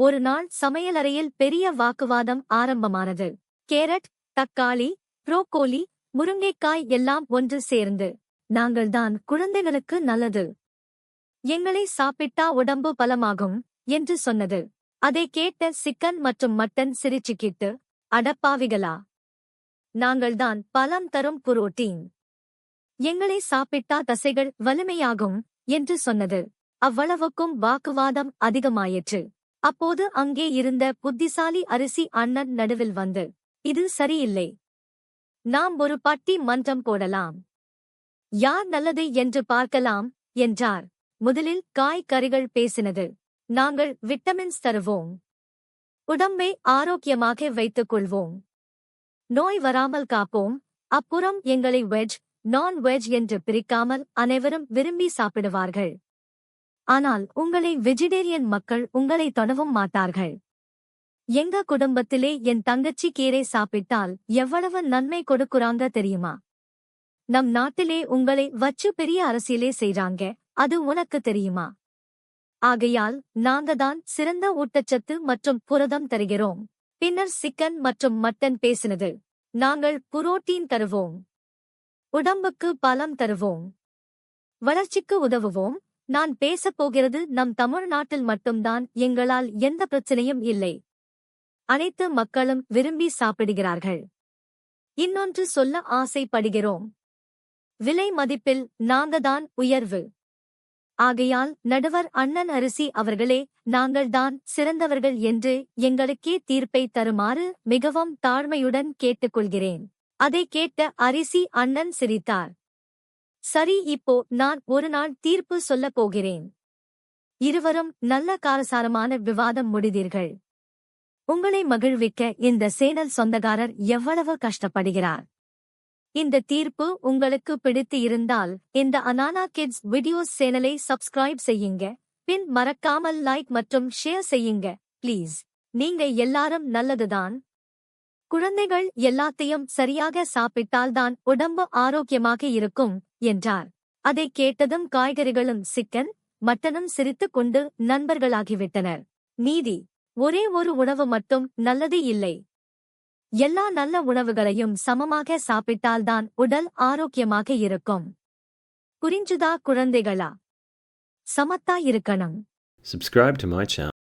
ஒரு நாள் சமையலறையில் பெரிய வாக்குவாதம் ஆரம்பமானது. கேரட், தக்காளி, புரோக்கோலி, முருங்கைக்காய் எல்லாம் ஒன்று சேர்ந்து, நாங்கள்தான் குழந்தைகளுக்கு நல்லது, எங்களை சாப்பிட்டா உடம்பு பலமாகும் என்று சொன்னது. அதை கேட்ட சிக்கன் மற்றும் மட்டன் சிரிச்சுக்கிட்டு, அடப்பாவிகளா, நாங்கள்தான் பலம் தரும் புரோட்டீன், எங்களை சாப்பிட்டா தசைகள் வலிமையாகும் என்று சொன்னது. அவ்வளவுக்கும் வாக்குவாதம் அதிகமாயிற்று. அப்போது அங்கே இருந்த புத்திசாலி அரிசி அண்ணன் நடுவில் வந்து, இது சரியில்லை, நாம் ஒரு பட்டி மன்றம் போடலாம், யார் நல்லது என்று பார்க்கலாம் என்றார். முதலில் காய்கறிகள் பேசினது. நாங்கள் விட்டமின்ஸ் தருவோம், உடம்பை ஆரோக்கியமாக வைத்துக் கொள்வோம், நோய் வராமல் காப்போம். அப்புறம் எங்களை வெஜ், நான் வெஜ் என்று பிரிக்காமல் அனைவரும் விரும்பி சாப்பிடுவார்கள். ஆனால் உங்களை வெஜிடேரியன் மக்கள் உங்களை தொடவும் மாட்டார்கள். எங்க குடும்பத்திலே என் தங்கச்சி கீரை சாப்பிட்டால் எவ்வளவு நன்மை கொடுக்குறாங்க தெரியுமா? நம் நாட்டிலே உங்களை வச்சு பெரிய அரசியலே செய்றாங்க, அது உனக்கு தெரியுமா? ஆகையால் நாங்கதான் சிறந்த ஊட்டச்சத்து மற்றும் புரதம் தருகிறோம். பின்னர் சிக்கன் மற்றும் மட்டன் பேசினது. நாங்கள் புரோட்டீன் தருவோம், உடம்புக்கு பலம் தருவோம், வளர்ச்சிக்கு உதவுவோம். நான் பேசப்போகிறது நம் தமிழ்நாட்டில் மட்டும்தான், எங்களால் எந்த பிரச்சனையும் இல்லை, அனைத்து மக்களும் விரும்பி சாப்பிடுகிறார்கள். இன்னொன்று சொல்ல ஆசைப்படுகிறோம், விலை மதிப்பில் நாங்கதான் உயர்வு. ஆகையால் நடுவர் அண்ணன் அரிசி அவர்களே, நாங்கள்தான் சிறந்தவர்கள் என்று எங்களுக்கே தீர்ப்பை தருமாறு மிகவும் தாழ்மையுடன் கேட்டுக்கொள்கிறேன். அதை கேட்ட அரிசி அண்ணன் சிரித்தார். சரி, இப்போ நான் ஒரு நாள் தீர்ப்பு சொல்லப் போகிறேன். இருவரும் நல்ல காரசாரமான விவாதம் முடிதீர்கள். உங்களை மகிழ்விக்க இந்த சேனல் சொந்தக்காரர் எவ்வளவு கஷ்டப்படுகிறார். இந்த தீர்ப்பு உங்களுக்கு பிடித்து இருந்தால் இந்த அனானா கிட்ஸ் வீடியோஸ் சேனலை சப்ஸ்கிரைப் செய்யுங்க. பின் மறக்காமல் லைக் மற்றும் ஷேர் செய்யுங்க ப்ளீஸ். நீங்க எல்லாரும் நல்லதுதான். குழந்தைகள் எல்லாத்தையும் சரியாக சாப்பிட்டால்தான் உடம்பு ஆரோக்கியமாக இருக்கும் என்றார். அதை கேட்டதும் காய்கறிகளும் சிக்கன், மட்டனும் சிரித்துக் கொண்டு நண்பர்களாகிவிட்டனர். நீதி, ஒரே ஒரு உணவு மட்டும் நல்லது இல்லை. எல்லா நல்ல உணவுகளையும் சமமாக சாப்பிட்டால்தான் உடல் ஆரோக்கியமாக இருக்கும். புரிஞ்சுதா குழந்தைகளா? சமத்தா இருக்கணும். Subscribe to my channel.